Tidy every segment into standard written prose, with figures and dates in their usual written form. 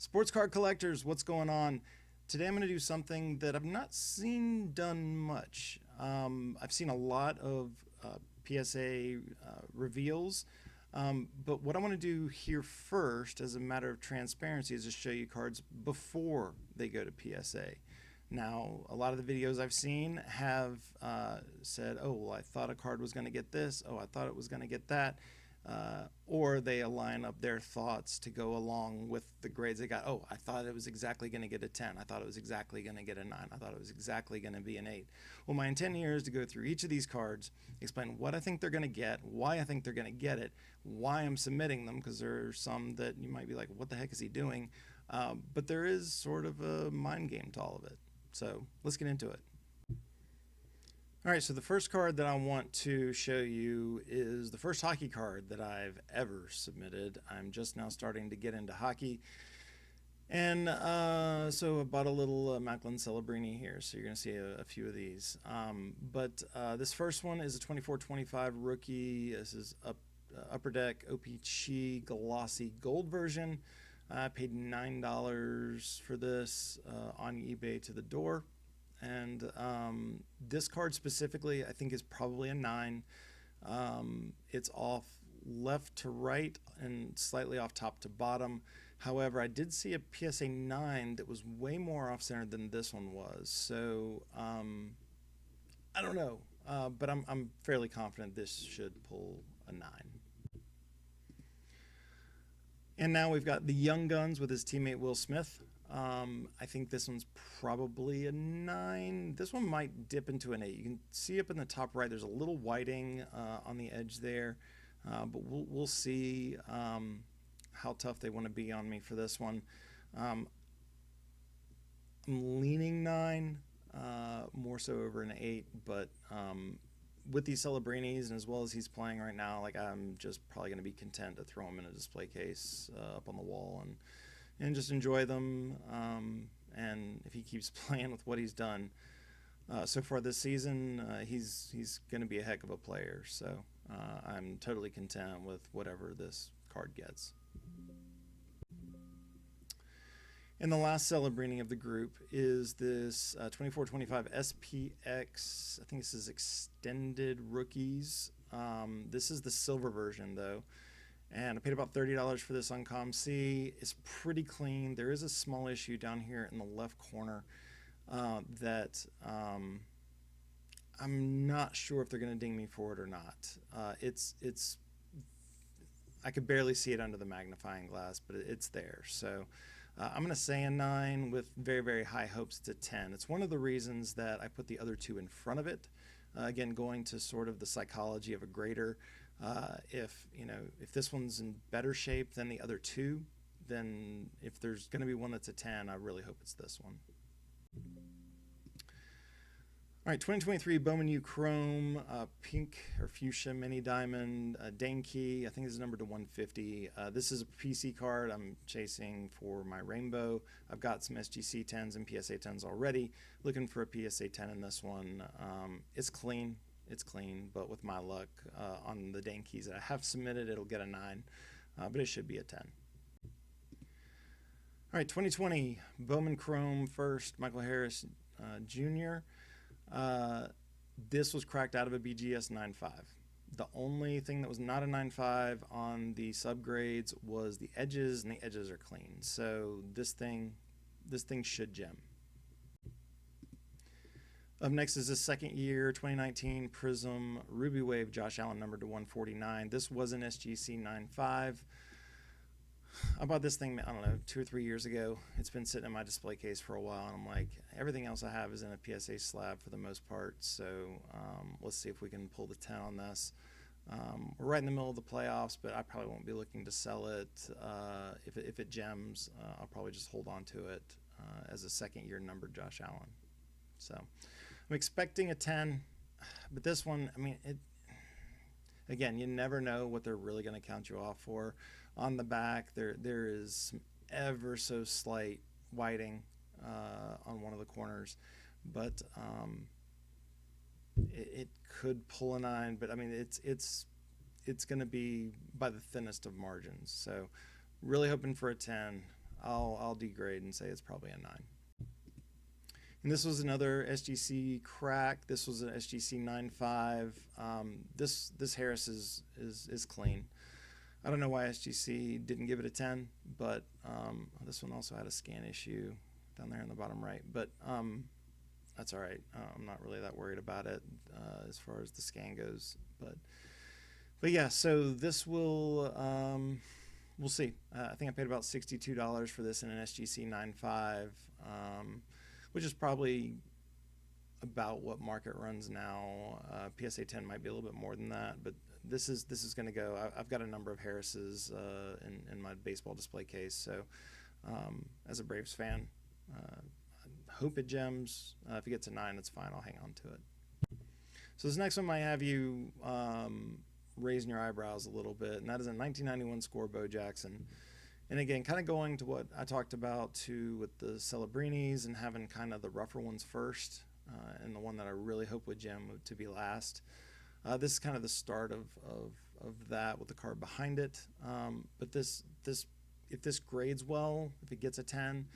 Sports card collectors, what's going on? Today I'm going to do something that I've not seen done much. I've seen a lot of PSA reveals, but what I want to do here first, as a matter of transparency, is just show you cards before they go to PSA. Now, a lot of the videos I've seen have said, oh, well, I thought a card was going to get this. Oh, I thought it was going to get that. Or they align up their thoughts to go along with the grades they got. Oh, I thought it was exactly going to get a 10. I thought it was exactly going to get a 9. I thought it was exactly going to be an 8. Well, my intent here is to go through each of these cards, explain what I think they're going to get, why I think they're going to get it, why I'm submitting them, because there are some that you might be like, what the heck is he doing? But there is sort of a mind game to all of it. So let's get into it. All right, so the first card that I want to show you is the first hockey card that I've ever submitted. I'm just now starting to get into hockey. And so I bought a little Wemby and Celebrini here, so you're going to see a few of these. But this first one is a 24-25 rookie. This is Upper Deck OPC glossy gold version. I paid $9 for this on eBay to the door. And this card specifically, I think, is probably a 9. It's off left to right and slightly off top to bottom. However, I did see a PSA 9 that was way more off-center than this one was. So I don't know, but I'm fairly confident this should pull a 9. And now we've got the Young Guns with his teammate Will Smith. I think this one's probably a 9. This one might dip into an 8. You can see up in the top right, there's a little whiting on the edge there, but we'll see how tough they want to be on me for this one. I'm leaning 9, more so over an 8, but with these Celebrinis and as well as he's playing right now, like, I'm just probably going to be content to throw him in a display case up on the wall and just enjoy them. And if he keeps playing with what he's done so far this season, he's going to be a heck of a player. So I'm totally content with whatever this card gets. And the last Celebrini of the group is this 24-25 SPX. I think this is Extended Rookies. This is the silver version, though. And I paid about $30 for this on ComC. It's pretty clean. There is a small issue down here in the left corner that I'm not sure if they're going to ding me for it or not. It's I could barely see it under the magnifying glass, but it's there. So I'm going to say a 9 with very, very high hopes to 10. It's one of the reasons that I put the other two in front of it. Again, going to sort of the psychology of a grader. If this one's in better shape than the other two, then if there's going to be one that's a 10, I really hope it's this one. All right, 2023 Bowman U Chrome, pink or fuchsia mini diamond, Danke. I think this is numbered to 150. This is a PC card I'm chasing for my rainbow. I've got some SGC 10s and PSA 10s already. Looking for a PSA 10 in this one. It's clean. It's clean, but with my luck on the Dankes that I have submitted, it'll get a 9, but it should be a 10. All right, 2020 Bowman Chrome first, Michael Harris Jr. This was cracked out of a BGS 9.5. The only thing that was not a 9.5 on the subgrades was the edges, and the edges are clean. So this thing should gem. Up next is the second year 2019 Prism Ruby Wave Josh Allen numbered to 149. This was an SGC 9.5. I bought this thing, I don't know, 2 or 3 years ago. It's been sitting in my display case for a while, and I'm like, everything else I have is in a PSA slab for the most part, so let's see if we can pull the 10 on this. We're right in the middle of the playoffs, but I probably won't be looking to sell it. If it gems, I'll probably just hold on to it as a second-year numbered Josh Allen. So I'm expecting a 10, but this one, I mean, again, you never know what they're really going to count you off for. On the back, there is some ever so slight whiting on one of the corners, but it could pull a 9. But I mean, it's going to be by the thinnest of margins. So really hoping for a 10. I'll degrade and say it's probably a 9. And this was another SGC crack. This was an SGC 9.5. This Harris is clean. I don't know why SGC didn't give it a 10, but this one also had a scan issue down there in the bottom right. But that's all right. I'm not really that worried about it as far as the scan goes. But yeah, so this will we'll see. I think I paid about $62 for this in an SGC 9.5, which is probably about what market runs now. PSA 10 might be a little bit more than that, but this is going to go. I've got a number of Harris's in my baseball display case. So as a Braves fan, I hope it gems. If it gets a 9, that's fine. I'll hang on to it. So this next one might have you raising your eyebrows a little bit, and that is a 1991 score Bo Jackson. And again, kind of going to what I talked about too with the Celebrinis and having kind of the rougher ones first, and the one that I really hope would gem to be last. This is kind of the start of that with the card behind it. But this if this grades well, if it gets a 10,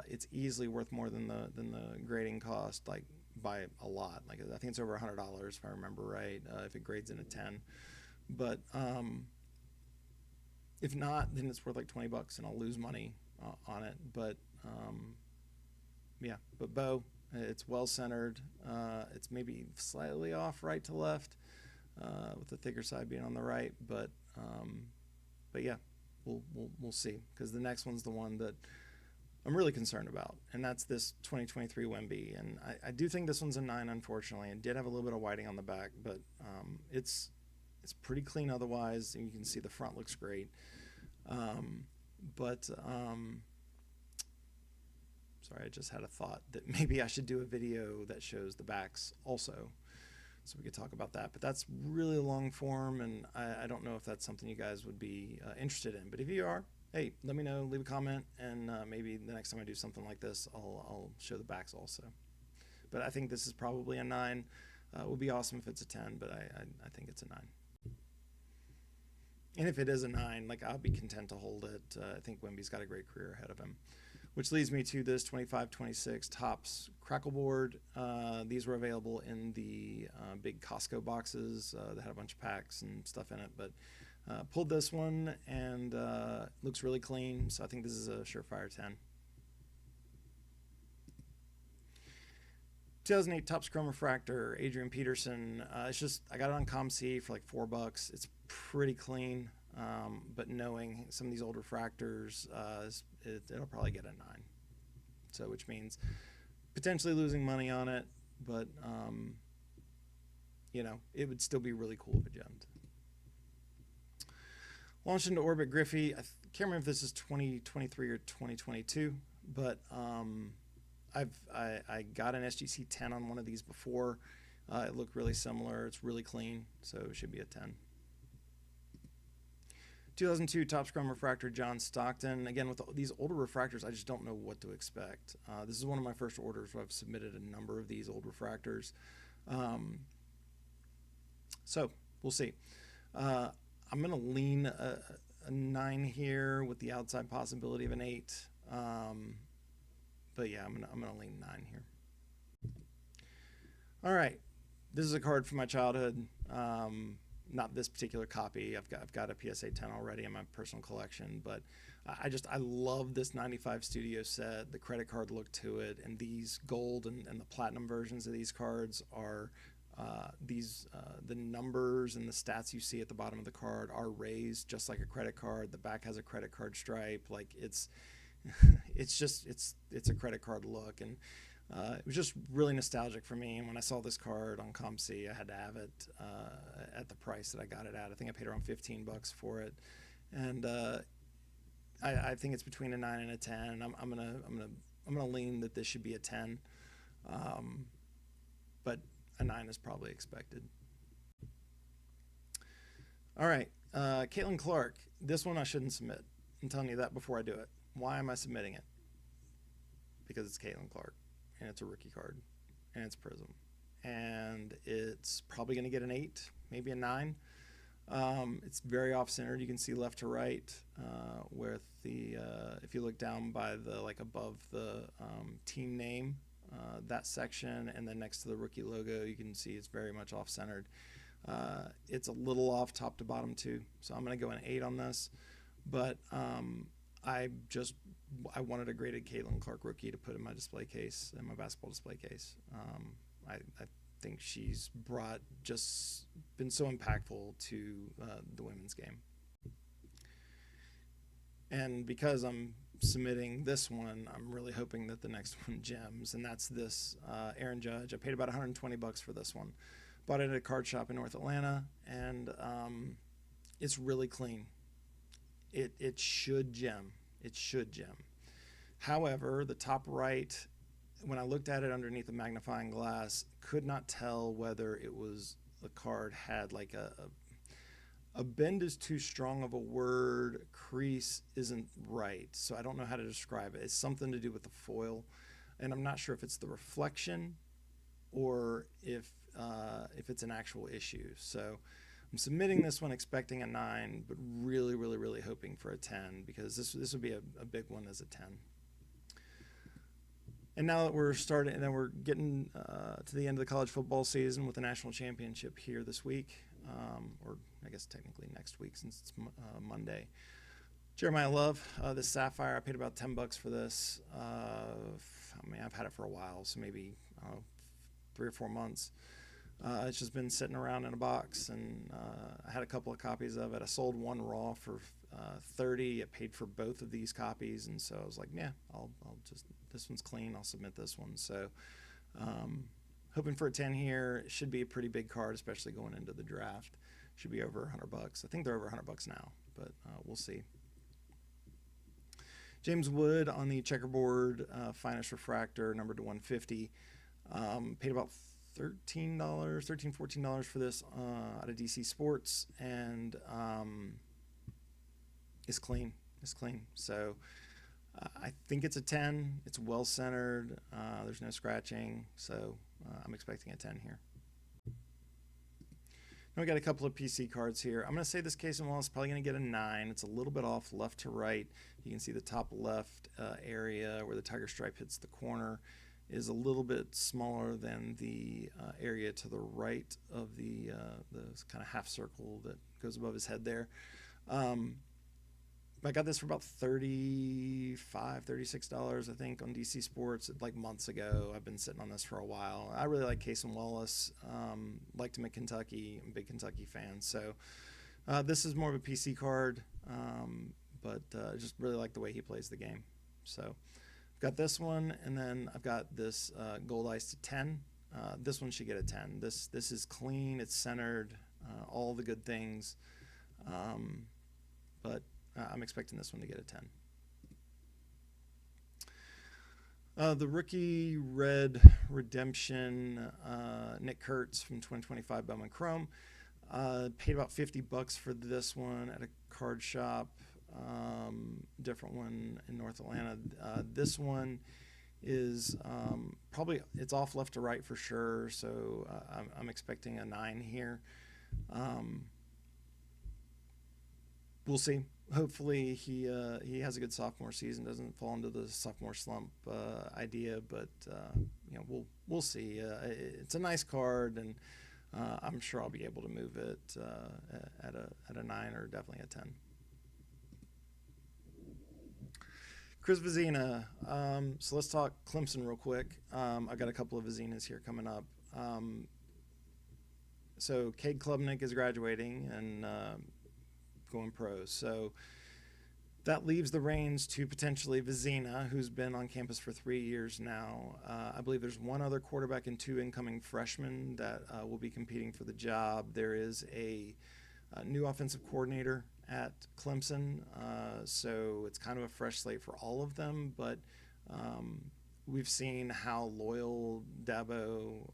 it's easily worth more than the grading cost, like by a lot. Like I think it's over $100 if I remember right, if it grades in a 10. But if not, then it's worth like $20 and I'll lose money on it. But yeah, but Bo, it's well centered. It's maybe slightly off right to left, with the thicker side being on the right. But yeah, we'll see, because the next one's the one that I'm really concerned about, and that's this 2023 Wemby. And I do think this one's a 9, unfortunately, and did have a little bit of whiting on the back, but it's pretty clean otherwise, and you can see the front looks great. Sorry, I just had a thought that maybe I should do a video that shows the backs also, so we could talk about that. But that's really long form, and I don't know if that's something you guys would be interested in. But if you are, hey, let me know, leave a comment, and maybe the next time I do something like this, I'll show the backs also. But I think this is probably a 9. It would be awesome if it's a 10, but I think it's a 9. And if it is a 9, like, I'll be content to hold it. I think Wemby's got a great career ahead of him. Which leads me to this 25-26 Topps Crackle Board. These were available in the big Costco boxes that had a bunch of packs and stuff in it. But pulled this one, and looks really clean. So I think this is a surefire 10. 2008 Topps Chrome Refractor, Adrian Peterson. It's just, I got it on ComC for like $4. It's pretty clean, but knowing some of these old refractors, it'll probably get a 9. So, which means potentially losing money on it, but you know, it would still be really cool if it gemmed. Launched into Orbit Griffey. I can't remember if this is 2023 or 2022, but I got an SGC 10 on one of these before. It looked really similar. It's really clean, so it should be a 10. 2002 Topps Chrome Refractor, John Stockton. Again, with these older refractors, I just don't know what to expect. This is one of my first orders where I've submitted a number of these old refractors. So we'll see. I'm going to lean a 9 here with the outside possibility of an 8. But yeah, I'm gonna lean 9 here. All right, this is a card from my childhood. Not this particular copy. I've got a PSA 10 already in my personal collection, but I love this 95 studio set. The credit card look to it, and these gold and the platinum versions of these cards are the numbers and the stats you see at the bottom of the card are raised just like a credit card. The back has a credit card stripe. Like it's a credit card look, and it was just really nostalgic for me. And when I saw this card on ComC, I had to have it at the price that I got it at. I think I paid around $15 for it, and I think it's between a 9 and a 10. I'm gonna lean that this should be a 10, but a 9 is probably expected. All right, Caitlin Clark. This one I shouldn't submit. I'm telling you that before I do it. Why am I submitting it? Because it's Caitlin Clark, and it's a rookie card, and it's Prism, and it's probably going to get an 8, maybe a 9. It's very off-centered. You can see left to right with the if you look down by the like above the team name, that section, and then next to the rookie logo, you can see it's very much off-centered. It's a little off top to bottom too, so I'm going to go an 8 on this. But I wanted a graded Caitlin Clark rookie to put in my display case, in my basketball display case. I think she's been so impactful to the women's game. And because I'm submitting this one, I'm really hoping that the next one gems, and that's this Aaron Judge. I paid about $120 for this one. Bought it at a card shop in North Atlanta, and it's really clean. It should gem. It should gem. However, the top right, when I looked at it underneath the magnifying glass, could not tell whether it was the card had like a bend is too strong of a word, crease isn't right. So I don't know how to describe it. It's something to do with the foil, and I'm not sure if it's the reflection or if it's an actual issue. So I'm submitting this one expecting a 9, but really, really, really hoping for a 10, because this would be a big one as a 10. And now that we're starting, and then we're getting to the end of the college football season with the national championship here this week, or I guess technically next week since it's Monday. Jeremiah Love, this Sapphire, I paid about $10 for this. I mean, I've had it for a while, so maybe 3 or 4 months. It's just been sitting around in a box, and I had a couple of copies of it. I sold one raw for $30. I paid for both of these copies, and so I was like, yeah, I'll just, this one's clean, I'll submit this one. So hoping for a 10 here. It should be a pretty big card, especially going into the draft. Should be over $100. I think they're over $100 now, but we'll see. James Wood on the checkerboard finest refractor, numbered to 150. Paid about $14 for this out of DC Sports, and it's clean. It's clean. So I think it's a 10. It's well centered. There's no scratching, so I'm expecting a 10 here. Now we got a couple of PC cards here. I'm going to say this Case and Wallace is probably going to get a 9. It's a little bit off left to right. You can see the top left area where the tiger stripe hits the corner is a little bit smaller than the area to the right of the kind of half circle that goes above his head there. I got this for about $35, $36, I think, on DC Sports like months ago. I've been sitting on this for a while. I really like Case and Wallace. Liked him at Kentucky. I'm a big Kentucky fan. So this is more of a PC card, but I just really like the way he plays the game. So I've got this one, and then I've got this Gold Ice to 10. This one should get a 10. This is clean. It's centered. All the good things. But I'm expecting this one to get a 10. The rookie red redemption, Nick Kurtz from 2025 Bowman Chrome. Paid about $50 for this one at a card shop. Different one in North Atlanta. This one is probably, it's off left to right for sure, so I'm expecting a 9 here. We'll see. Hopefully he has a good sophomore season, doesn't fall into the sophomore slump idea, but we'll see. It's a nice card, and I'm sure I'll be able to move it at a 9 or definitely a 10. Chris Vezina. So let's talk Clemson real quick. I've got a couple of Vezinas here coming up. So Cade Klubnik is graduating and going pros. So that leaves the reins to potentially Vezina, who's been on campus for 3 years now. I believe there's one other quarterback and 2 incoming freshmen that will be competing for the job. There is a new offensive coordinator at Clemson, so it's kind of a fresh slate for all of them, but we've seen how loyal Dabo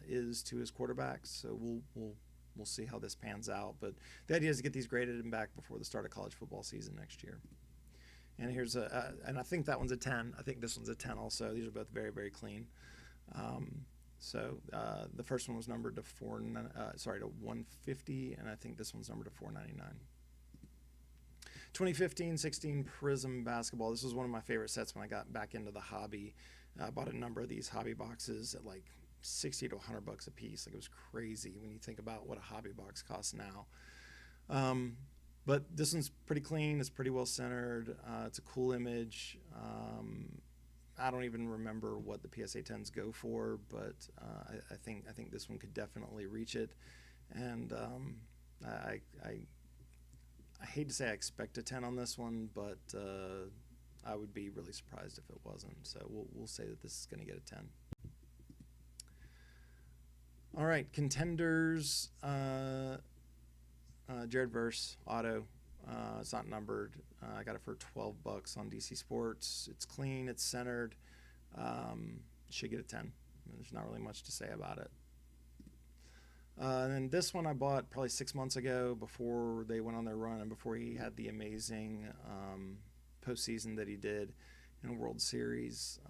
is to his quarterbacks, so we'll see how this pans out. But the idea is to get these graded and back before the start of college football season next year. And here's and I think that one's a 10. I think this one's a 10 also. These are both very, very clean. So the first one was numbered to 150, and I think this one's numbered to 499. 2015-16 Prism basketball. This was one of my favorite sets when I got back into the hobby. I bought a number of these hobby boxes at like 60 to 100 bucks a piece. Like, it was crazy when you think about what a hobby box costs now. But this one's pretty clean. It's pretty well centered. It's a cool image. I don't even remember what the PSA 10s go for, but I think this one could definitely reach it. And I hate to say I expect a 10 on this one, but I would be really surprised if it wasn't. So we'll say that this is going to get a 10. All right, contenders. Jared Verse auto. It's not numbered. I got it for 12 bucks on DC Sports. It's clean. It's centered. Should get a 10. There's not really much to say about it. And then this one I bought probably 6 months ago, before they went on their run and before he had the amazing postseason that he did in a World Series.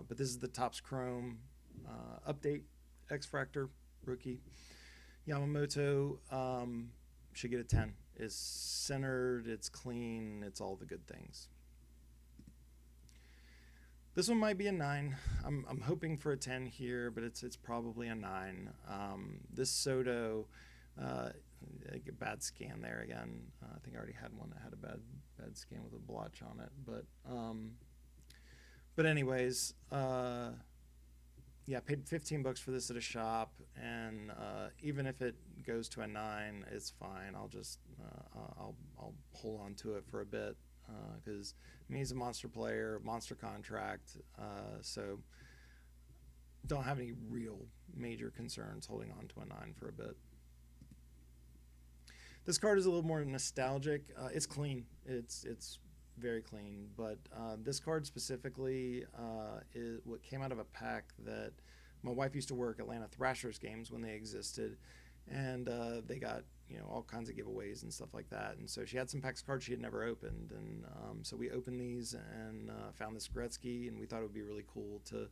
But this is the Topps Chrome update X-Fractor rookie. Yamamoto should get a 10. It's centered, it's clean, it's all the good things. This one might be a 9. I'm hoping for a 10 here, but it's probably a 9. This Soto, a bad scan there again. I think I already had one that had a bad scan with a blotch on it. But anyways, yeah, paid 15 bucks for this at a shop, and even if it goes to a 9, it's fine. I'll just I'll hold on to it for a bit, because he's a monster player, monster contract, so don't have any real major concerns holding on to a 9 for a bit. This card is a little more nostalgic. It's clean. It's very clean, but this card specifically is what came out of a pack that my wife used to work Atlanta Thrashers games when they existed, and they got all kinds of giveaways and stuff like that, and so she had some packs of cards she had never opened, and so we opened these and found this Gretzky, and we thought it would be really cool to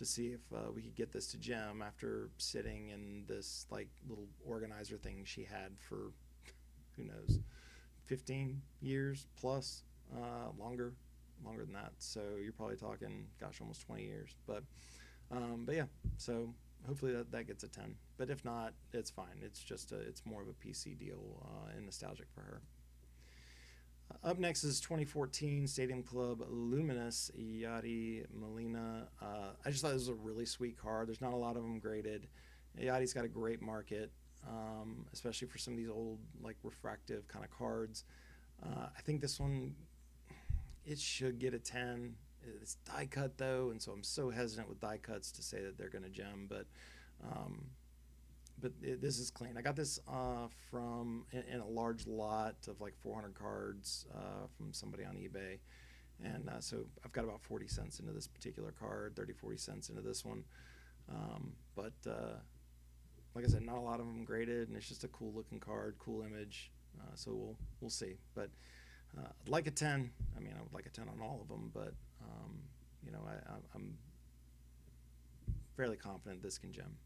see if we could get this to gem after sitting in this like little organizer thing she had for who knows 15 years plus. Longer than that. So you're probably talking, gosh, almost 20 years. But yeah. So hopefully that gets a 10. But if not, it's fine. It's just it's more of a PC deal and nostalgic for her. Up next is 2014 Stadium Club Luminous Yadi Molina. I just thought this was a really sweet card. There's not a lot of them graded. Yadi's got a great market, especially for some of these old like refractive kind of cards. I think this one, it should get a 10. It's die cut though, and so I'm so hesitant with die cuts to say that they're going to gem, but this is clean. I got this from in a large lot of like 400 cards from somebody on eBay, and so I've got about 40 cents into this particular card, 30-40 cents into this one, but like I said, not a lot of them graded, and it's just a cool looking card, cool image, so we'll see. But I'd like a 10. I mean, I would like a 10 on all of them, but I'm fairly confident this can gem.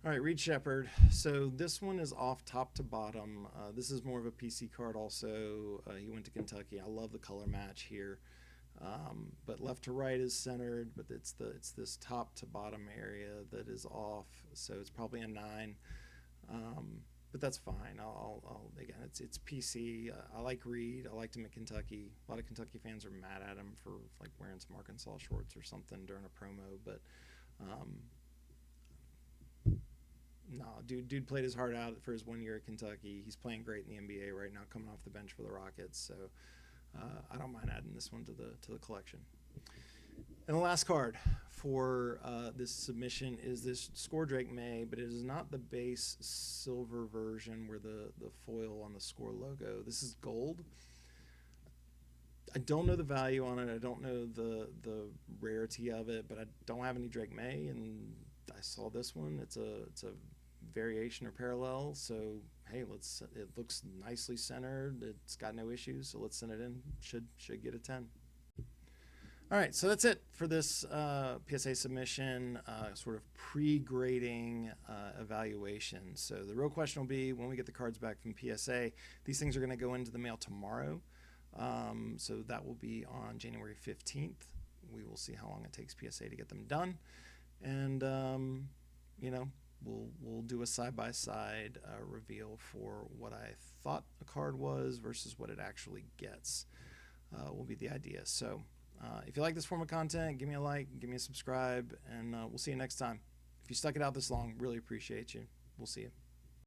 All right, Reed Shepherd. So this one is off top to bottom. This is more of a PC card also. He went to Kentucky. I love the color match here. But left to right is centered, but it's this top to bottom area that is off, so it's probably a 9. But that's fine. I'll again, it's PC. I like Reed. I liked him at Kentucky. A lot of Kentucky fans are mad at him for like wearing some Arkansas shorts or something during a promo, but no, dude played his heart out for his 1 year at Kentucky. He's playing great in the NBA right now, coming off the bench for the Rockets. So I don't mind adding this one to the collection. And the last card for this submission is this Score Drake May, but it is not the base silver version where the foil on the Score logo. This is gold. I don't know the value on it. I don't know the rarity of it, but I don't have any Drake May, and I saw this one. It's a variation or parallel. So hey, it looks nicely centered. It's got no issues, so let's send it in. Should get a 10. All right, so that's it for this PSA submission, sort of pre-grading evaluation. So the real question will be when we get the cards back from PSA. These things are going to go into the mail tomorrow, so that will be on January 15th. We will see how long it takes PSA to get them done, and you know, we'll do a side-by-side reveal for what I thought a card was versus what it actually gets. Will be the idea. So. If you like this form of content, give me a like, give me a subscribe, and we'll see you next time. If you stuck it out this long, really appreciate you. We'll see you.